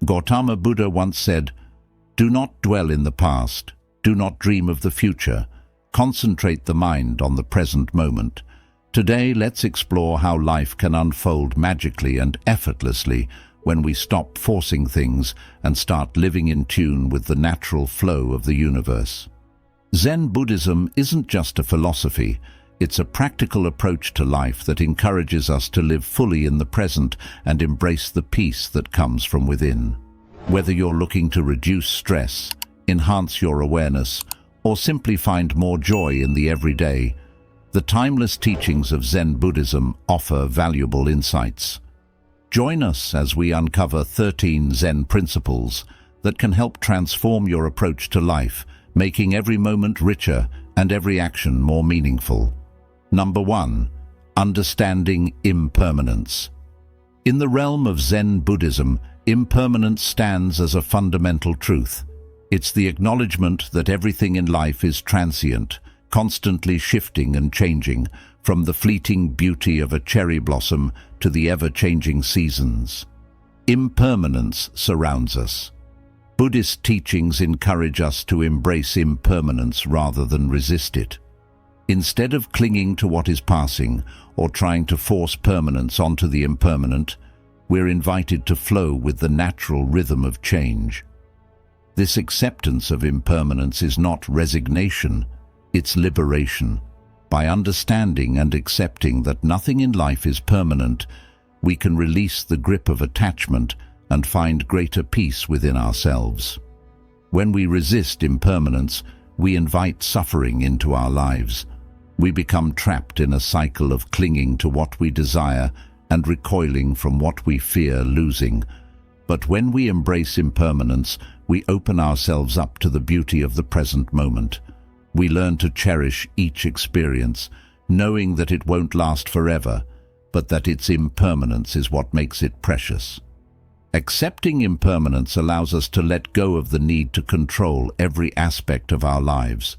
Gautama Buddha once said, "Do not dwell in the past, do not dream of the future, concentrate the mind on the present moment." Today, let's explore how life can unfold magically and effortlessly when we stop forcing things and start living in tune with the natural flow of the universe. Zen Buddhism isn't just a philosophy, it's a practical approach to life that encourages us to live fully in the present and embrace the peace that comes from within. Whether you're looking to reduce stress, enhance your awareness, or simply find more joy in the everyday, the timeless teachings of Zen Buddhism offer valuable insights. Join us as we uncover 13 Zen principles that can help transform your approach to life, making every moment richer and every action more meaningful. Number 1. Understanding impermanence. In the realm of Zen Buddhism, impermanence stands as a fundamental truth. It's the acknowledgement that everything in life is transient, constantly shifting and changing, from the fleeting beauty of a cherry blossom to the ever-changing seasons. Impermanence surrounds us. Buddhist teachings encourage us to embrace impermanence rather than resist it. Instead of clinging to what is passing or trying to force permanence onto the impermanent, we're invited to flow with the natural rhythm of change. This acceptance of impermanence is not resignation, it's liberation. By understanding and accepting that nothing in life is permanent, we can release the grip of attachment and find greater peace within ourselves. When we resist impermanence, we invite suffering into our lives. We become trapped in a cycle of clinging to what we desire and recoiling from what we fear losing. But when we embrace impermanence, we open ourselves up to the beauty of the present moment. We learn to cherish each experience, knowing that it won't last forever, but that its impermanence is what makes it precious. Accepting impermanence allows us to let go of the need to control every aspect of our lives.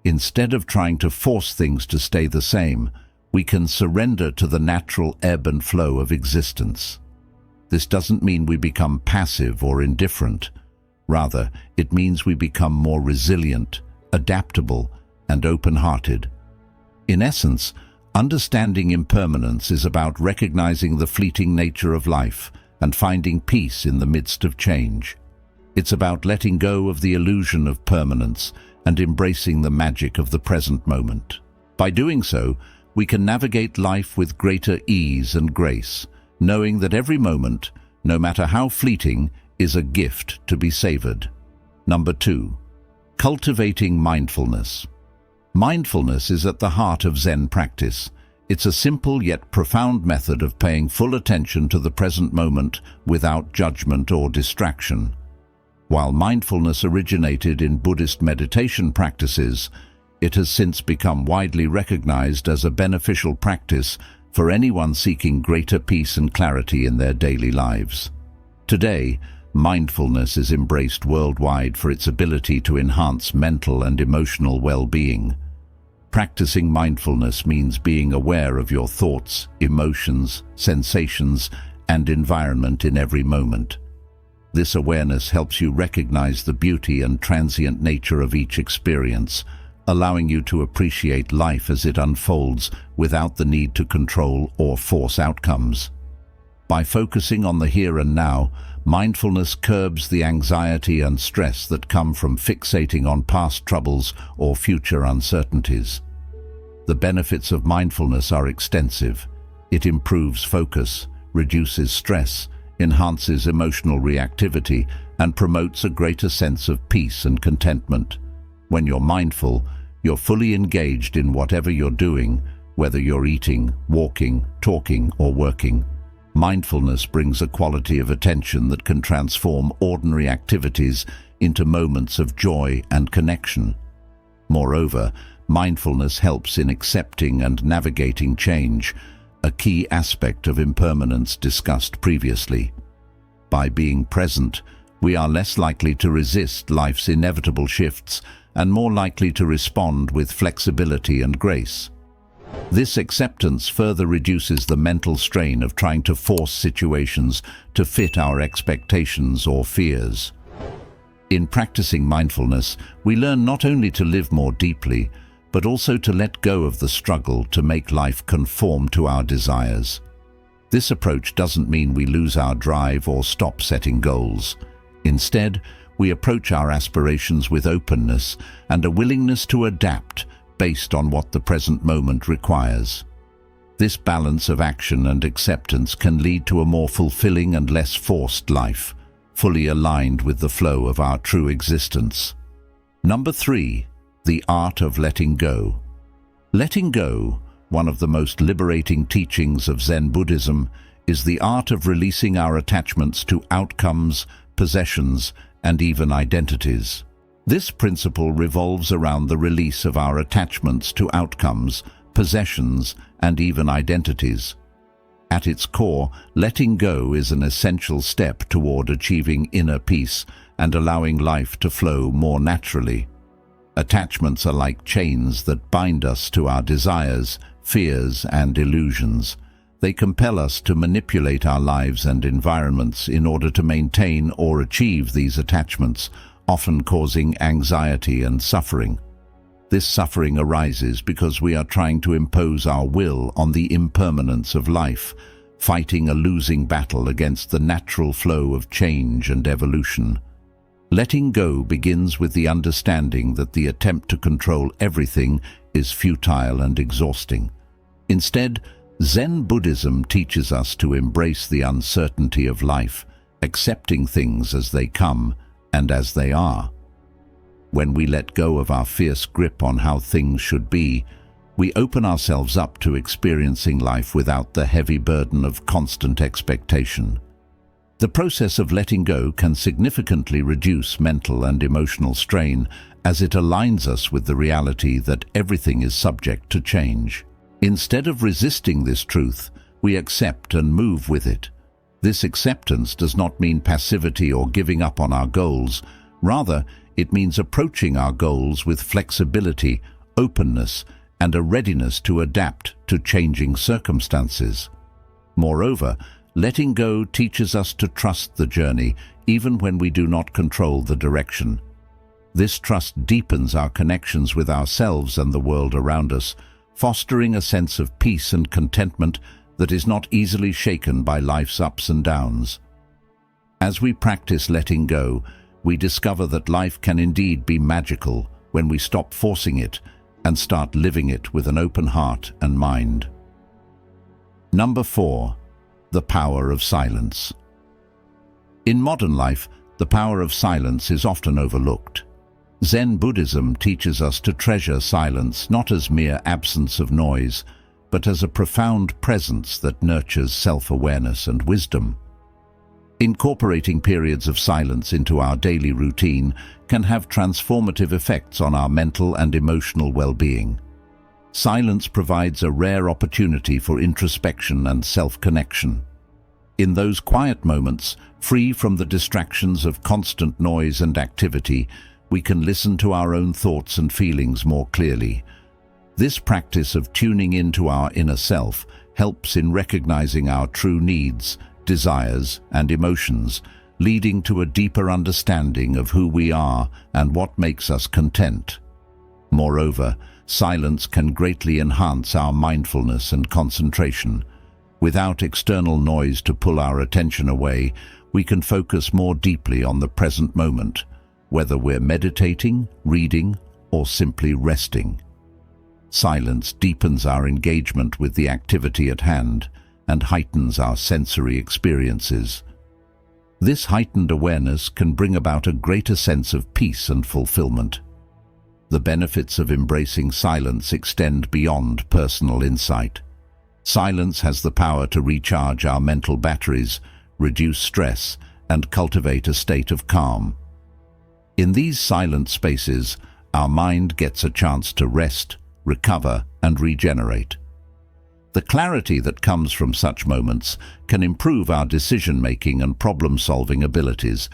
Instead of trying to force things to stay the same, we can surrender to the natural ebb and flow of existence. This doesn't mean we become passive or indifferent. Rather, it means we become more resilient, adaptable, and open-hearted. In essence, understanding impermanence is about recognizing the fleeting nature of life and finding peace in the midst of change. It's about letting go of the illusion of permanence and embracing the magic of the present moment. By doing so, we can navigate life with greater ease and grace, knowing that every moment, no matter how fleeting, is a gift to be savored. Number 2. Cultivating mindfulness. Mindfulness is at the heart of Zen practice. It's a simple yet profound method of paying full attention to the present moment without judgment or distraction. While mindfulness originated in Buddhist meditation practices, it has since become widely recognized as a beneficial practice for anyone seeking greater peace and clarity in their daily lives. Today, mindfulness is embraced worldwide for its ability to enhance mental and emotional well-being. Practicing mindfulness means being aware of your thoughts, emotions, sensations, and environment in every moment. This awareness helps you recognize the beauty and transient nature of each experience, allowing you to appreciate life as it unfolds without the need to control or force outcomes. By focusing on the here and now, mindfulness curbs the anxiety and stress that come from fixating on past troubles or future uncertainties. The benefits of mindfulness are extensive. It improves focus, reduces stress, enhances emotional reactivity, and promotes a greater sense of peace and contentment. When you're mindful, you're fully engaged in whatever you're doing, whether you're eating, walking, talking, or working. Mindfulness brings a quality of attention that can transform ordinary activities into moments of joy and connection. Moreover, mindfulness helps in accepting and navigating change, a key aspect of impermanence discussed previously. By being present, we are less likely to resist life's inevitable shifts and more likely to respond with flexibility and grace. This acceptance further reduces the mental strain of trying to force situations to fit our expectations or fears. In practicing mindfulness, we learn not only to live more deeply, but also to let go of the struggle to make life conform to our desires. This approach doesn't mean we lose our drive or stop setting goals. Instead, we approach our aspirations with openness and a willingness to adapt based on what the present moment requires. This balance of action and acceptance can lead to a more fulfilling and less forced life, fully aligned with the flow of our true existence. Number 3, the art of letting go. Letting go, one of the most liberating teachings of Zen Buddhism, is the art of releasing our attachments to outcomes, possessions, and even identities. This principle revolves around the release of our attachments to outcomes, possessions, and even identities. At its core, letting go is an essential step toward achieving inner peace and allowing life to flow more naturally. Attachments are like chains that bind us to our desires, fears, and illusions. They compel us to manipulate our lives and environments in order to maintain or achieve these attachments, often causing anxiety and suffering. This suffering arises because we are trying to impose our will on the impermanence of life, fighting a losing battle against the natural flow of change and evolution. Letting go begins with the understanding that the attempt to control everything is futile and exhausting. Instead, Zen Buddhism teaches us to embrace the uncertainty of life, accepting things as they come and as they are. When we let go of our fierce grip on how things should be, we open ourselves up to experiencing life without the heavy burden of constant expectation. The process of letting go can significantly reduce mental and emotional strain as it aligns us with the reality that everything is subject to change. Instead of resisting this truth, we accept and move with it. This acceptance does not mean passivity or giving up on our goals. Rather, it means approaching our goals with flexibility, openness, and a readiness to adapt to changing circumstances. Moreover, letting go teaches us to trust the journey, even when we do not control the direction. This trust deepens our connections with ourselves and the world around us, fostering a sense of peace and contentment that is not easily shaken by life's ups and downs. As we practice letting go, we discover that life can indeed be magical when we stop forcing it and start living it with an open heart and mind. Number 4, the power of silence. In modern life, the power of silence is often overlooked. Zen Buddhism teaches us to treasure silence not as mere absence of noise, but as a profound presence that nurtures self-awareness and wisdom. Incorporating periods of silence into our daily routine can have transformative effects on our mental and emotional well-being. Silence provides a rare opportunity for introspection and self-connection. In those quiet moments, free from the distractions of constant noise and activity, we can listen to our own thoughts and feelings more clearly. This practice of tuning into our inner self helps in recognizing our true needs, desires, and emotions, leading to a deeper understanding of who we are and what makes us content. Moreover, silence can greatly enhance our mindfulness and concentration. Without external noise to pull our attention away, we can focus more deeply on the present moment, whether we're meditating, reading, or simply resting. Silence deepens our engagement with the activity at hand and heightens our sensory experiences. This heightened awareness can bring about a greater sense of peace and fulfillment. The benefits of embracing silence extend beyond personal insight. Silence has the power to recharge our mental batteries, reduce stress, and cultivate a state of calm. In these silent spaces, our mind gets a chance to rest, recover, and regenerate. The clarity that comes from such moments can improve our decision-making and problem-solving abilities,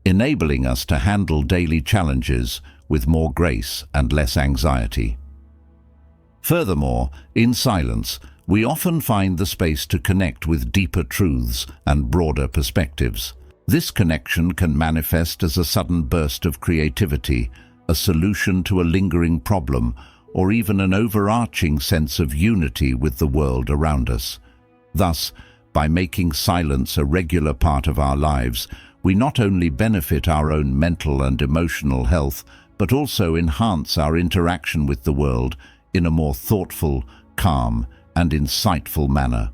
enabling us to handle daily challenges with more grace and less anxiety. Furthermore, in silence, we often find the space to connect with deeper truths and broader perspectives. This connection can manifest as a sudden burst of creativity, a solution to a lingering problem, or even an overarching sense of unity with the world around us. Thus, by making silence a regular part of our lives, we not only benefit our own mental and emotional health, but also enhance our interaction with the world in a more thoughtful, calm, and insightful manner.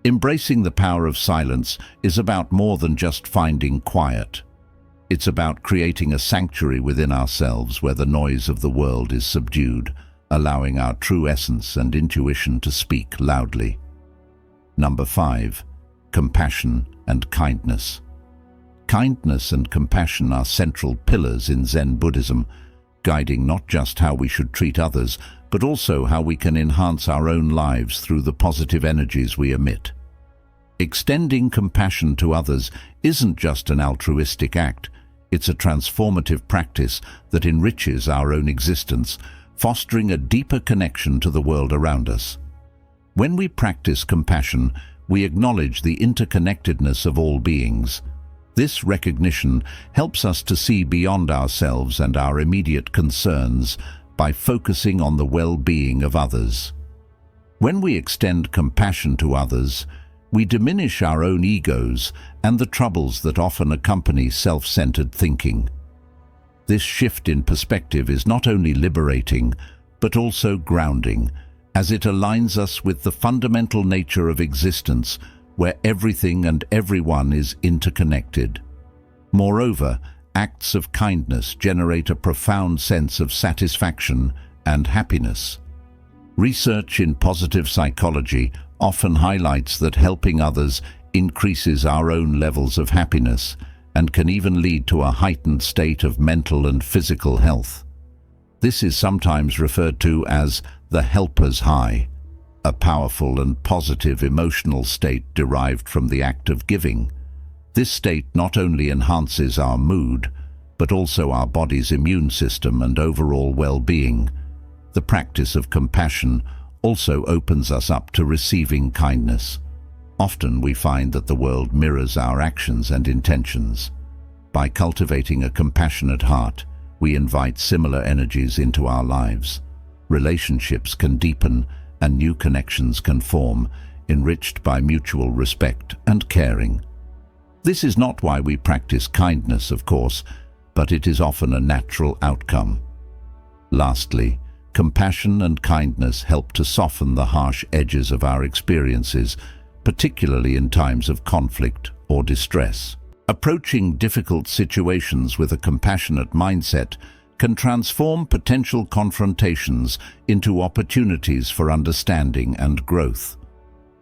Embracing the power of silence is about more than just finding quiet. It's about creating a sanctuary within ourselves where the noise of the world is subdued, allowing our true essence and intuition to speak loudly. Number 5. Compassion and kindness. Kindness and compassion are central pillars in Zen Buddhism, guiding not just how we should treat others, but also how we can enhance our own lives through the positive energies we emit. Extending compassion to others isn't just an altruistic act, it's a transformative practice that enriches our own existence, fostering a deeper connection to the world around us. When we practice compassion, we acknowledge the interconnectedness of all beings. This recognition helps us to see beyond ourselves and our immediate concerns by focusing on the well-being of others. When we extend compassion to others, we diminish our own egos and the troubles that often accompany self-centered thinking. This shift in perspective is not only liberating, but also grounding, as it aligns us with the fundamental nature of existence, where everything and everyone is interconnected. Moreover, acts of kindness generate a profound sense of satisfaction and happiness. Research in positive psychology often highlights that helping others increases our own levels of happiness and can even lead to a heightened state of mental and physical health. This is sometimes referred to as the helper's high, a powerful and positive emotional state derived from the act of giving. This state not only enhances our mood, but also our body's immune system and overall well-being. The practice of compassion also opens us up to receiving kindness. Often we find that the world mirrors our actions and intentions. By cultivating a compassionate heart, we invite similar energies into our lives. Relationships can deepen and new connections can form, enriched by mutual respect and caring. This is not why we practice kindness, of course, but it is often a natural outcome. Lastly, compassion and kindness help to soften the harsh edges of our experiences, particularly in times of conflict or distress. Approaching difficult situations with a compassionate mindset can transform potential confrontations into opportunities for understanding and growth.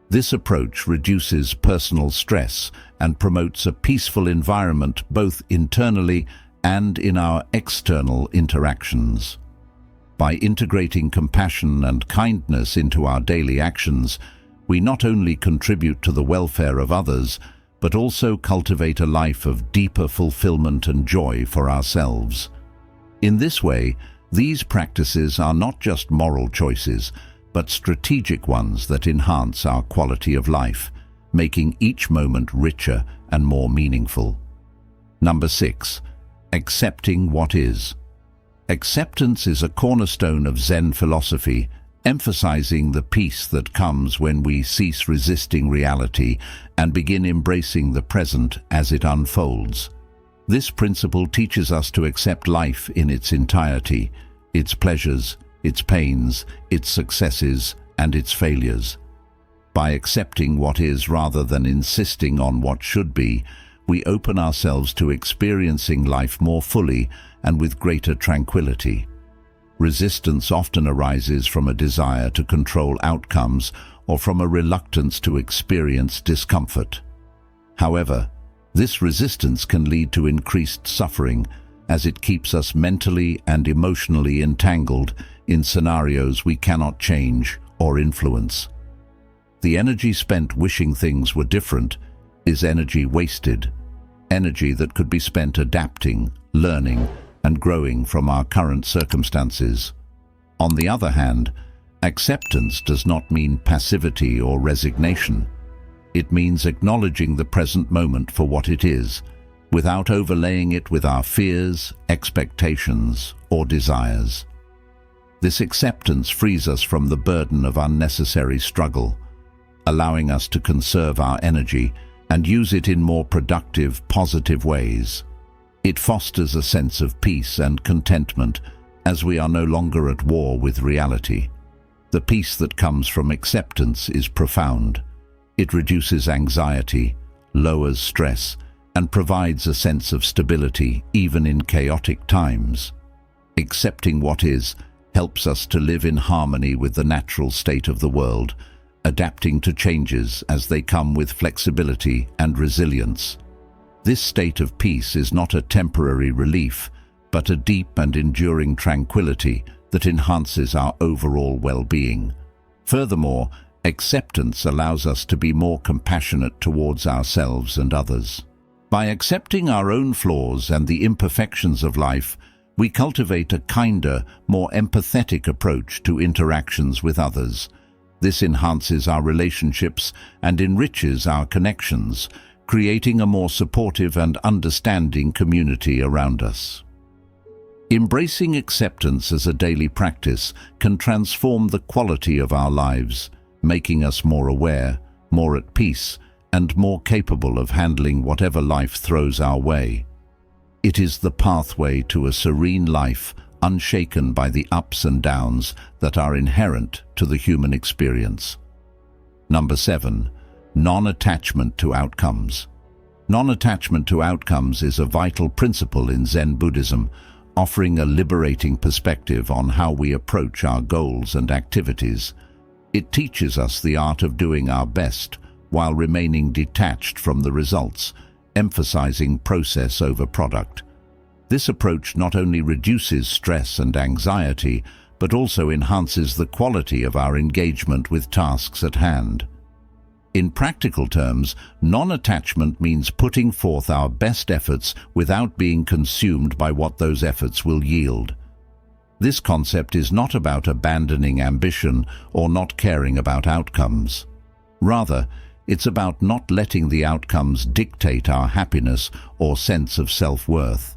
This approach reduces personal stress and promotes a peaceful environment both internally and in our external interactions. By integrating compassion and kindness into our daily actions, we not only contribute to the welfare of others, but also cultivate a life of deeper fulfillment and joy for ourselves. In this way, these practices are not just moral choices, but strategic ones that enhance our quality of life, making each moment richer and more meaningful. Number 6. Accepting what is. Acceptance is a cornerstone of Zen philosophy, emphasizing the peace that comes when we cease resisting reality and begin embracing the present as it unfolds. This principle teaches us to accept life in its entirety, its pleasures, its pains, its successes, and its failures. By accepting what is rather than insisting on what should be, we open ourselves to experiencing life more fully and with greater tranquility. Resistance often arises from a desire to control outcomes or from a reluctance to experience discomfort. However, this resistance can lead to increased suffering as it keeps us mentally and emotionally entangled in scenarios we cannot change or influence. The energy spent wishing things were different is energy wasted, energy that could be spent adapting, learning, and growing from our current circumstances. On the other hand, Acceptance does not mean passivity or resignation. It means acknowledging the present moment for what it is, without overlaying it with our fears, expectations, or desires. This acceptance frees us from the burden of unnecessary struggle, allowing us to conserve our energy and use it in more productive, positive ways. It fosters a sense of peace and contentment as we are no longer at war with reality. The peace that comes from acceptance is profound. It reduces anxiety, lowers stress, and provides a sense of stability even in chaotic times. Accepting what is helps us to live in harmony with the natural state of the world, adapting to changes as they come with flexibility and resilience. This state of peace is not a temporary relief, but a deep and enduring tranquility that enhances our overall well-being. Furthermore, acceptance allows us to be more compassionate towards ourselves and others. By accepting our own flaws and the imperfections of life, we cultivate a kinder, more empathetic approach to interactions with others. This enhances our relationships and enriches our connections, creating a more supportive and understanding community around us. Embracing acceptance as a daily practice can transform the quality of our lives, making us more aware, more at peace, and more capable of handling whatever life throws our way. It is the pathway to a serene life, unshaken by the ups and downs that are inherent to the human experience. Number 7. Non-attachment to outcomes. Non-attachment to outcomes is a vital principle in Zen Buddhism, offering a liberating perspective on how we approach our goals and activities. It teaches us the art of doing our best while remaining detached from the results, emphasizing process over product. This approach not only reduces stress and anxiety, but also enhances the quality of our engagement with tasks at hand. In practical terms, non-attachment means putting forth our best efforts without being consumed by what those efforts will yield. This concept is not about abandoning ambition or not caring about outcomes. Rather, it's about not letting the outcomes dictate our happiness or sense of self-worth.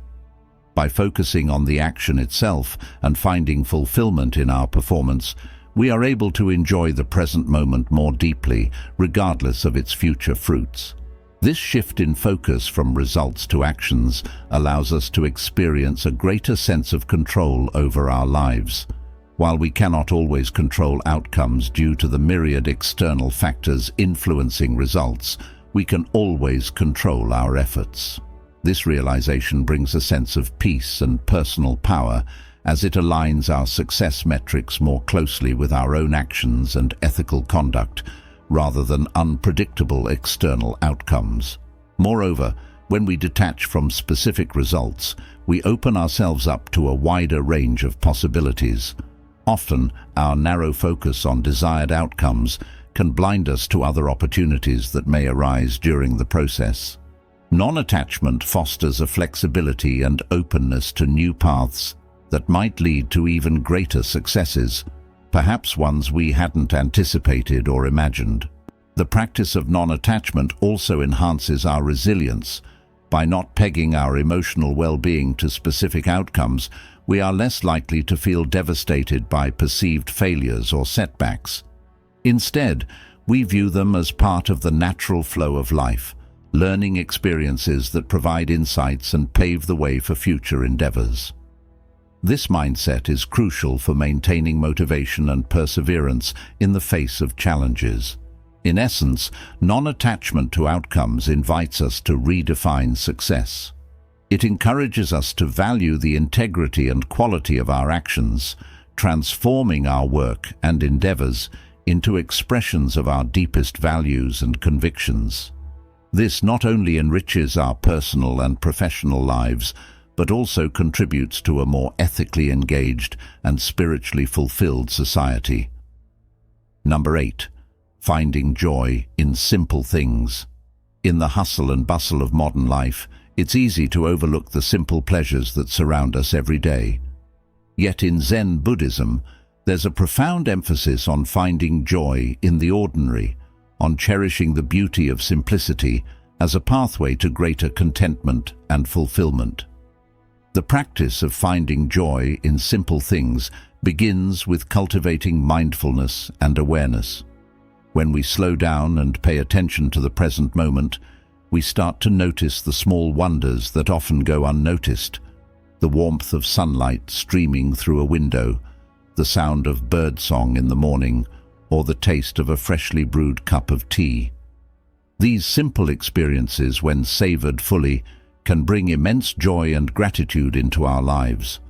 By focusing on the action itself and finding fulfillment in our performance, we are able to enjoy the present moment more deeply, regardless of its future fruits. This shift in focus from results to actions allows us to experience a greater sense of control over our lives. While we cannot always control outcomes due to the myriad external factors influencing results, we can always control our efforts. This realization brings a sense of peace and personal power as it aligns our success metrics more closely with our own actions and ethical conduct, rather than unpredictable external outcomes. Moreover, when we detach from specific results, we open ourselves up to a wider range of possibilities. Often, our narrow focus on desired outcomes can blind us to other opportunities that may arise during the process. Non-attachment fosters a flexibility and openness to new paths that might lead to even greater successes, perhaps ones we hadn't anticipated or imagined. The practice of non-attachment also enhances our resilience. By not pegging our emotional well-being to specific outcomes, we are less likely to feel devastated by perceived failures or setbacks. Instead, we view them as part of the natural flow of life, learning experiences that provide insights and pave the way for future endeavors. This mindset is crucial for maintaining motivation and perseverance in the face of challenges. In essence, non-attachment to outcomes invites us to redefine success. It encourages us to value the integrity and quality of our actions, transforming our work and endeavors into expressions of our deepest values and convictions. This not only enriches our personal and professional lives, but also contributes to a more ethically engaged and spiritually fulfilled society. Number 8. Finding joy in simple things. In the hustle and bustle of modern life, it's easy to overlook the simple pleasures that surround us every day. Yet in Zen Buddhism, There's a profound emphasis on finding joy in the ordinary, on cherishing the beauty of simplicity as a pathway to greater contentment and fulfillment. The practice of finding joy in simple things begins with cultivating mindfulness and awareness. When we slow down and pay attention to the present moment, we start to notice the small wonders that often go unnoticed: the warmth of sunlight streaming through a window, the sound of birdsong in the morning, or the taste of a freshly brewed cup of tea. These simple experiences, when savored fully, can bring immense joy and gratitude into our lives.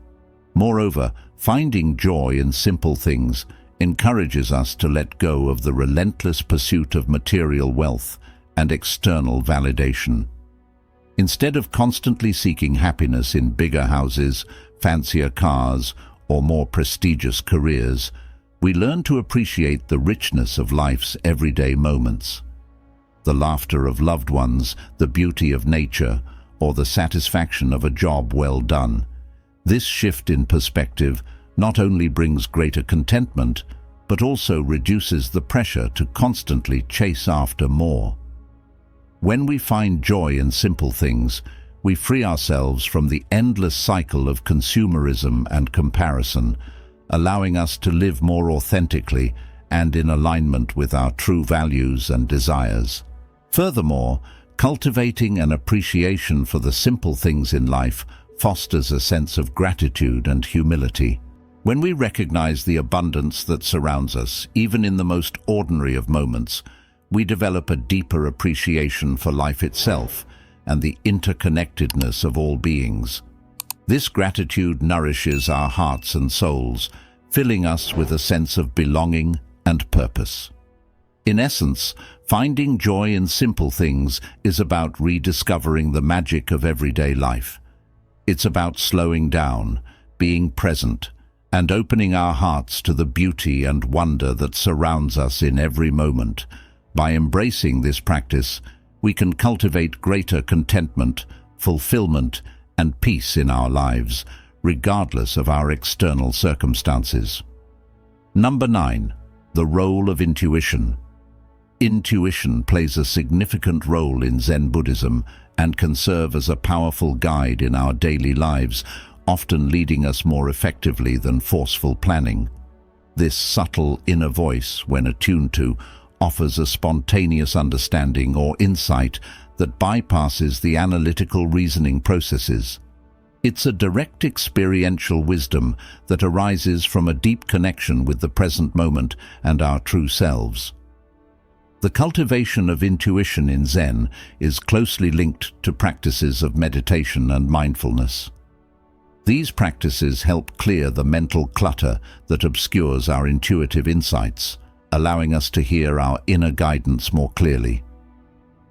Moreover, finding joy in simple things encourages us to let go of the relentless pursuit of material wealth and external validation. Instead of constantly seeking happiness in bigger houses, fancier cars, or more prestigious careers, we learn to appreciate the richness of life's everyday moments. The laughter of loved ones, the beauty of nature, or the satisfaction of a job well done. This shift in perspective not only brings greater contentment, but also reduces the pressure to constantly chase after more. When we find joy in simple things, we free ourselves from the endless cycle of consumerism and comparison, allowing us to live more authentically and in alignment with our true values and desires. Furthermore, cultivating an appreciation for the simple things in life fosters a sense of gratitude and humility. When we recognize the abundance that surrounds us, even in the most ordinary of moments, we develop a deeper appreciation for life itself and the interconnectedness of all beings. This gratitude nourishes our hearts and souls, filling us with a sense of belonging and purpose. In essence, finding joy in simple things is about rediscovering the magic of everyday life. It's about slowing down, being present, and opening our hearts to the beauty and wonder that surrounds us in every moment. By embracing this practice, we can cultivate greater contentment, fulfillment, and peace in our lives, regardless of our external circumstances. Number 9. The role of intuition. Intuition plays a significant role in Zen Buddhism and can serve as a powerful guide in our daily lives, often leading us more effectively than forceful planning. This subtle inner voice, when attuned to, offers a spontaneous understanding or insight that bypasses the analytical reasoning processes. It's a direct experiential wisdom that arises from a deep connection with the present moment and our true selves. The cultivation of intuition in Zen is closely linked to practices of meditation and mindfulness. These practices help clear the mental clutter that obscures our intuitive insights, allowing us to hear our inner guidance more clearly.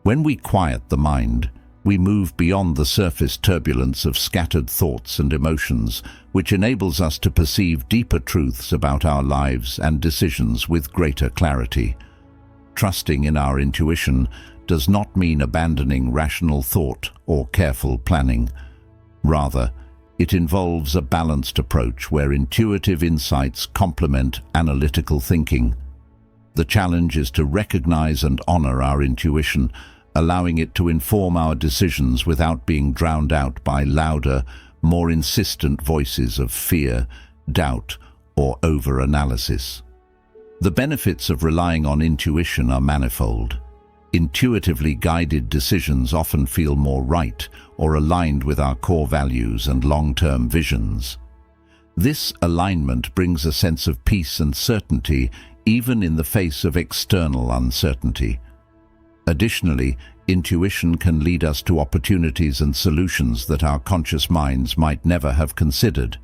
When we quiet the mind, we move beyond the surface turbulence of scattered thoughts and emotions, which enables us to perceive deeper truths about our lives and decisions with greater clarity. Trusting in our intuition does not mean abandoning rational thought or careful planning. Rather, it involves a balanced approach where intuitive insights complement analytical thinking. The challenge is to recognize and honor our intuition, allowing it to inform our decisions without being drowned out by louder, more insistent voices of fear, doubt, or over-analysis. The benefits of relying on intuition are manifold. Intuitively guided decisions often feel more right or aligned with our core values and long-term visions. This alignment brings a sense of peace and certainty even in the face of external uncertainty. Additionally, intuition can lead us to opportunities and solutions that our conscious minds might never have considered.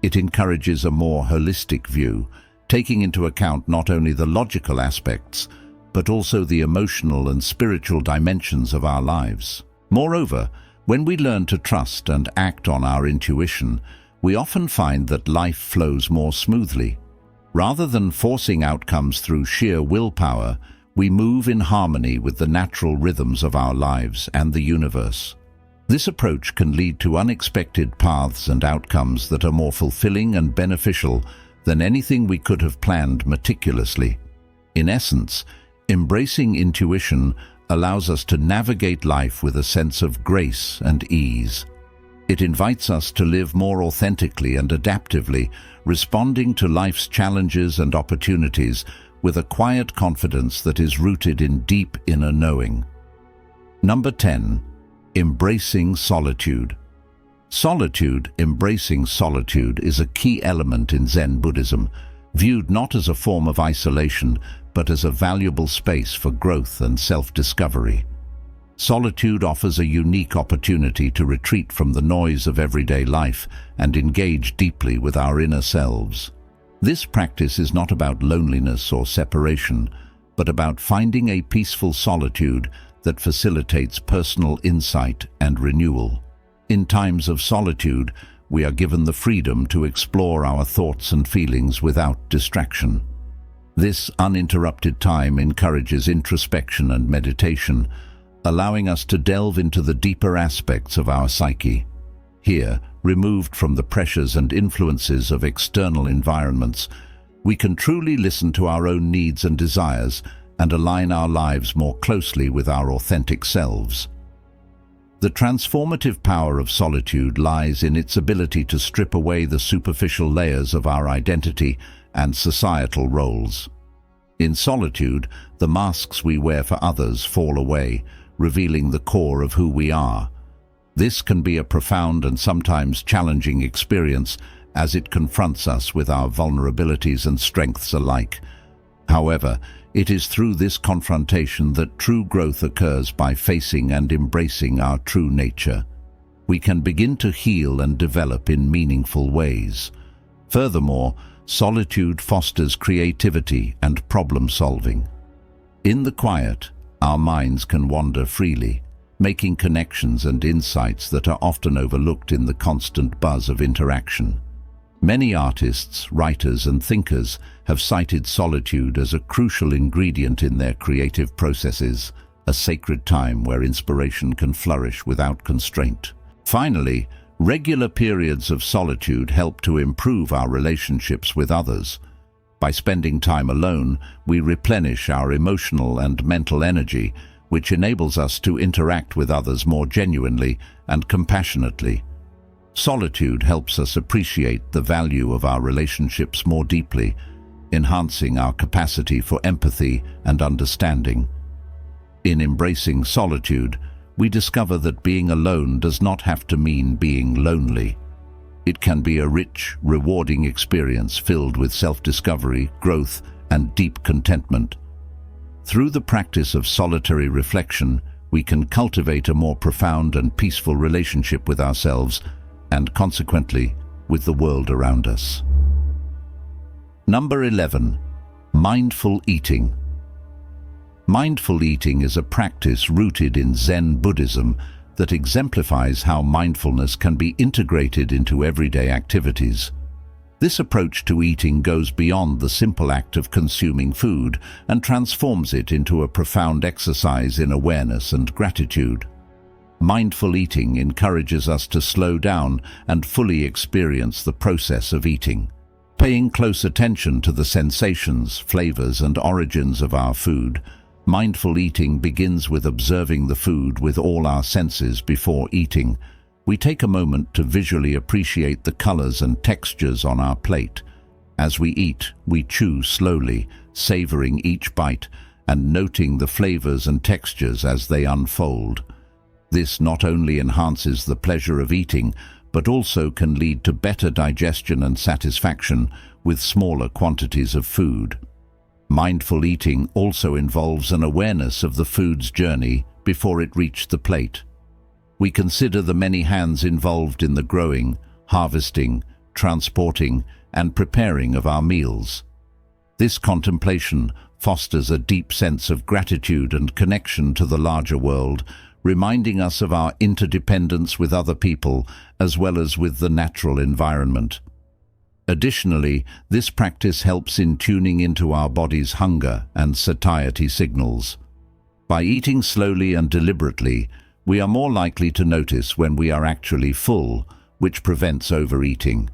It encourages a more holistic view, taking into account not only the logical aspects, but also the emotional and spiritual dimensions of our lives. Moreover, when we learn to trust and act on our intuition, we often find that life flows more smoothly. Rather than forcing outcomes through sheer willpower, we move in harmony with the natural rhythms of our lives and the universe. This approach can lead to unexpected paths and outcomes that are more fulfilling and beneficial than anything we could have planned meticulously. In essence, embracing intuition allows us to navigate life with a sense of grace and ease. It invites us to live more authentically and adaptively, responding to life's challenges and opportunities with a quiet confidence that is rooted in deep inner knowing. Number 10. Embracing solitude. Embracing solitude is a key element in Zen Buddhism, viewed not as a form of isolation, but as a valuable space for growth and self-discovery. Solitude offers a unique opportunity to retreat from the noise of everyday life and engage deeply with our inner selves. This practice is not about loneliness or separation, but about finding a peaceful solitude that facilitates personal insight and renewal. In times of solitude, we are given the freedom to explore our thoughts and feelings without distraction. This uninterrupted time encourages introspection and meditation, allowing us to delve into the deeper aspects of our psyche. Here, removed from the pressures and influences of external environments, we can truly listen to our own needs and desires and align our lives more closely with our authentic selves. The transformative power of solitude lies in its ability to strip away the superficial layers of our identity and societal roles. In solitude, the masks we wear for others fall away, revealing the core of who we are. This can be a profound and sometimes challenging experience, as it confronts us with our vulnerabilities and strengths alike. However, it is through this confrontation that true growth occurs. By facing and embracing our true nature, we can begin to heal and develop in meaningful ways. Furthermore, solitude fosters creativity and problem-solving. In the quiet, our minds can wander freely, making connections and insights that are often overlooked in the constant buzz of interaction. Many artists, writers, and thinkers have cited solitude as a crucial ingredient in their creative processes, a sacred time where inspiration can flourish without constraint. Finally, regular periods of solitude help to improve our relationships with others. By spending time alone, we replenish our emotional and mental energy, which enables us to interact with others more genuinely and compassionately. Solitude helps us appreciate the value of our relationships more deeply, enhancing our capacity for empathy and understanding. In embracing solitude, we discover that being alone does not have to mean being lonely. It can be a rich, rewarding experience filled with self-discovery, growth, and deep contentment. Through the practice of solitary reflection, we can cultivate a more profound and peaceful relationship with ourselves and, consequently, with the world around us. Number 11. Mindful eating. Mindful eating is a practice rooted in Zen Buddhism that exemplifies how mindfulness can be integrated into everyday activities. This approach to eating goes beyond the simple act of consuming food and transforms it into a profound exercise in awareness and gratitude. Mindful eating encourages us to slow down and fully experience the process of eating. Paying close attention to the sensations, flavors, and origins of our food, mindful eating begins with observing the food with all our senses before eating. We take a moment to visually appreciate the colors and textures on our plate. As we eat, we chew slowly, savoring each bite and noting the flavors and textures as they unfold. This not only enhances the pleasure of eating, but also can lead to better digestion and satisfaction with smaller quantities of food. Mindful eating also involves an awareness of the food's journey before it reached the plate. We consider the many hands involved in the growing, harvesting, transporting, and preparing of our meals. This contemplation fosters a deep sense of gratitude and connection to the larger world, reminding us of our interdependence with other people as well as with the natural environment. Additionally, this practice helps in tuning into our body's hunger and satiety signals. By eating slowly and deliberately, we are more likely to notice when we are actually full, which prevents overeating.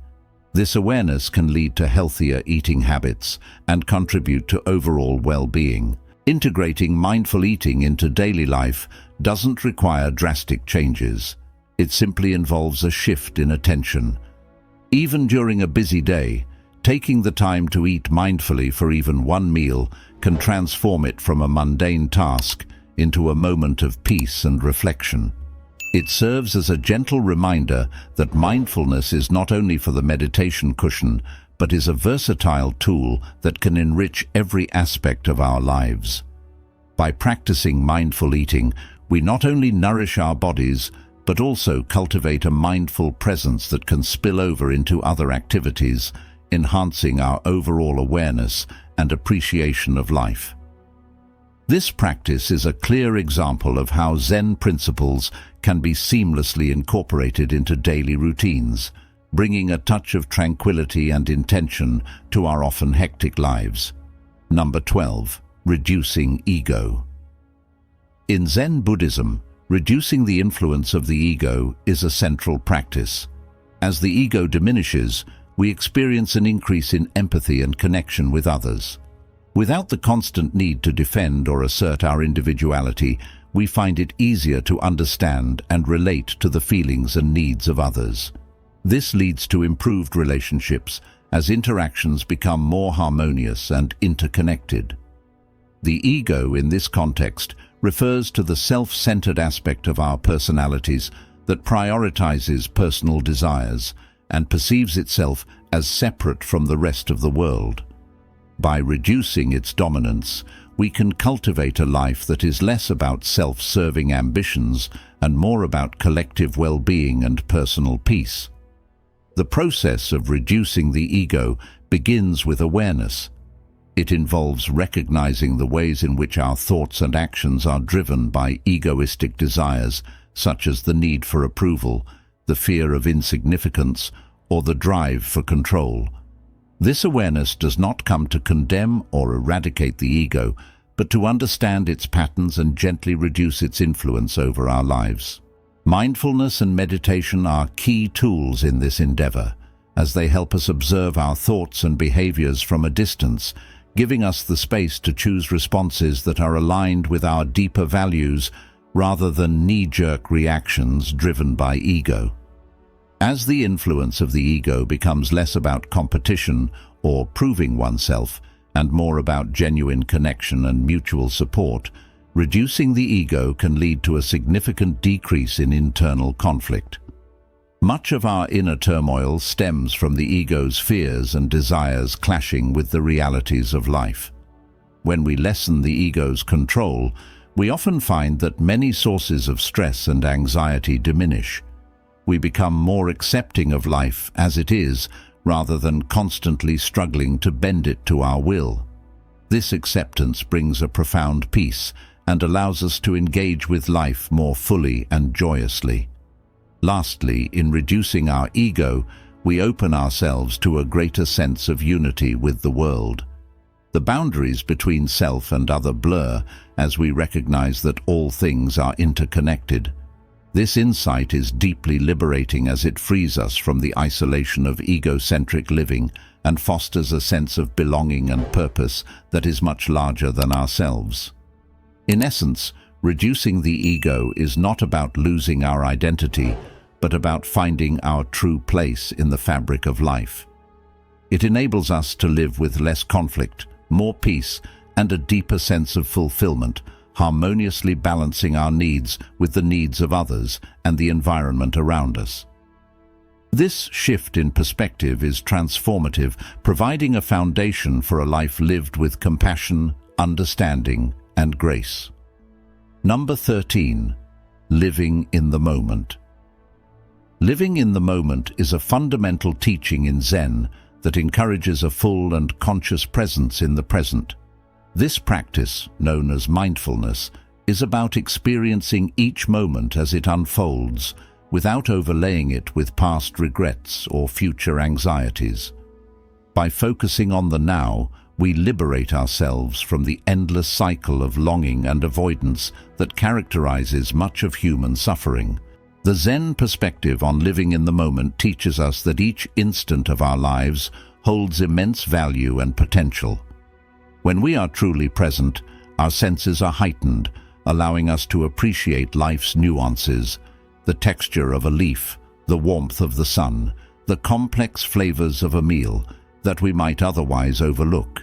This awareness can lead to healthier eating habits and contribute to overall well-being. Integrating mindful eating into daily life doesn't require drastic changes. It simply involves a shift in attention. Even during a busy day, taking the time to eat mindfully for even one meal can transform it from a mundane task into a moment of peace and reflection. It serves as a gentle reminder that mindfulness is not only for the meditation cushion, but is a versatile tool that can enrich every aspect of our lives. By practicing mindful eating, we not only nourish our bodies, but also cultivate a mindful presence that can spill over into other activities, enhancing our overall awareness and appreciation of life. This practice is a clear example of how Zen principles can be seamlessly incorporated into daily routines, bringing a touch of tranquility and intention to our often hectic lives. Number 12. Reducing ego. In Zen Buddhism, reducing the influence of the ego is a central practice. As the ego diminishes, we experience an increase in empathy and connection with others. Without the constant need to defend or assert our individuality, we find it easier to understand and relate to the feelings and needs of others. This leads to improved relationships as interactions become more harmonious and interconnected. The ego in this context refers to the self-centered aspect of our personalities that prioritizes personal desires and perceives itself as separate from the rest of the world. By reducing its dominance, we can cultivate a life that is less about self-serving ambitions and more about collective well-being and personal peace. The process of reducing the ego begins with awareness. It involves recognizing the ways in which our thoughts and actions are driven by egoistic desires, such as the need for approval, the fear of insignificance, or the drive for control. This awareness does not come to condemn or eradicate the ego, but to understand its patterns and gently reduce its influence over our lives. Mindfulness and meditation are key tools in this endeavor, as they help us observe our thoughts and behaviors from a distance, giving us the space to choose responses that are aligned with our deeper values rather than knee-jerk reactions driven by ego. As the influence of the ego becomes less about competition or proving oneself and more about genuine connection and mutual support, reducing the ego can lead to a significant decrease in internal conflict. Much of our inner turmoil stems from the ego's fears and desires clashing with the realities of life. When we lessen the ego's control, we often find that many sources of stress and anxiety diminish. We become more accepting of life as it is, rather than constantly struggling to bend it to our will. This acceptance brings a profound peace and allows us to engage with life more fully and joyously. Lastly, in reducing our ego, we open ourselves to a greater sense of unity with the world. The boundaries between self and other blur as we recognize that all things are interconnected. This insight is deeply liberating as it frees us from the isolation of egocentric living and fosters a sense of belonging and purpose that is much larger than ourselves. In essence, reducing the ego is not about losing our identity, but about finding our true place in the fabric of life. It enables us to live with less conflict, more peace, and a deeper sense of fulfillment, harmoniously balancing our needs with the needs of others and the environment around us. This shift in perspective is transformative, providing a foundation for a life lived with compassion, understanding, and grace. Number 13. Living in the moment. Living in the moment is a fundamental teaching in Zen that encourages a full and conscious presence in the present. This practice, known as mindfulness, is about experiencing each moment as it unfolds, without overlaying it with past regrets or future anxieties. By focusing on the now, we liberate ourselves from the endless cycle of longing and avoidance that characterizes much of human suffering. The Zen perspective on living in the moment teaches us that each instant of our lives holds immense value and potential. When we are truly present, our senses are heightened, allowing us to appreciate life's nuances, the texture of a leaf, the warmth of the sun, the complex flavors of a meal that we might otherwise overlook.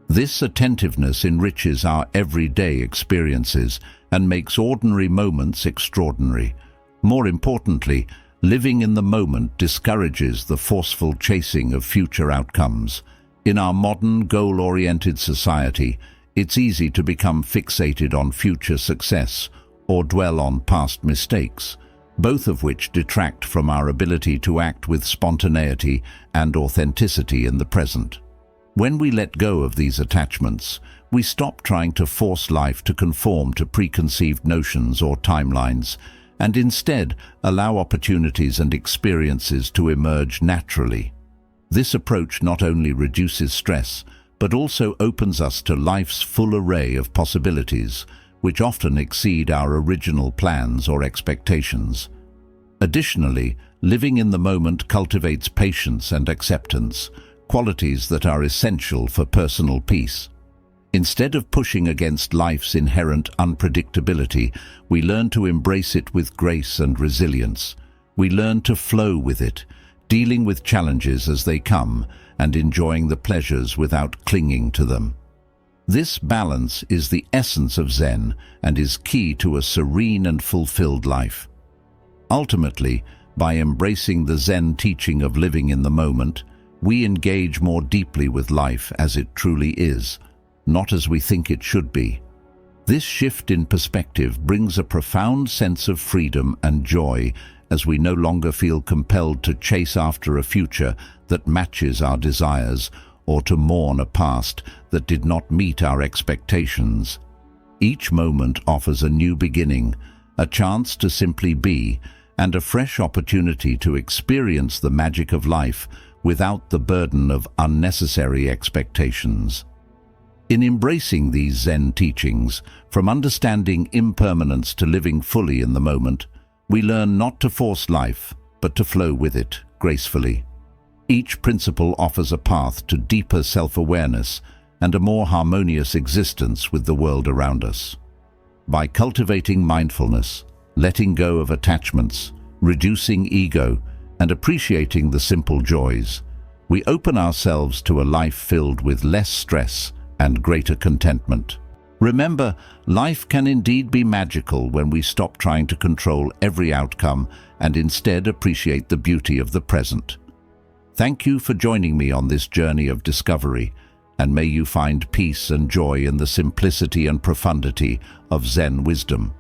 This attentiveness enriches our everyday experiences and makes ordinary moments extraordinary. More importantly, living in the moment discourages the forceful chasing of future outcomes. In our modern, goal-oriented society, it's easy to become fixated on future success or dwell on past mistakes, both of which detract from our ability to act with spontaneity and authenticity in the present. When we let go of these attachments, we stop trying to force life to conform to preconceived notions or timelines, and instead allow opportunities and experiences to emerge naturally. This approach not only reduces stress, but also opens us to life's full array of possibilities, which often exceed our original plans or expectations. Additionally, living in the moment cultivates patience and acceptance, qualities that are essential for personal peace. Instead of pushing against life's inherent unpredictability, we learn to embrace it with grace and resilience. We learn to flow with it, dealing with challenges as they come and enjoying the pleasures without clinging to them. This balance is the essence of Zen and is key to a serene and fulfilled life. Ultimately, by embracing the Zen teaching of living in the moment, we engage more deeply with life as it truly is, not as we think it should be. This shift in perspective brings a profound sense of freedom and joy as we no longer feel compelled to chase after a future that matches our desires or to mourn a past that did not meet our expectations. Each moment offers a new beginning, a chance to simply be, and a fresh opportunity to experience the magic of life without the burden of unnecessary expectations. In embracing these Zen teachings, from understanding impermanence to living fully in the moment, we learn not to force life, but to flow with it gracefully. Each principle offers a path to deeper self-awareness and a more harmonious existence with the world around us. By cultivating mindfulness, letting go of attachments, reducing ego, and appreciating the simple joys, we open ourselves to a life filled with less stress and greater contentment. Remember, life can indeed be magical when we stop trying to control every outcome and instead appreciate the beauty of the present. Thank you for joining me on this journey of discovery, and may you find peace and joy in the simplicity and profundity of Zen wisdom.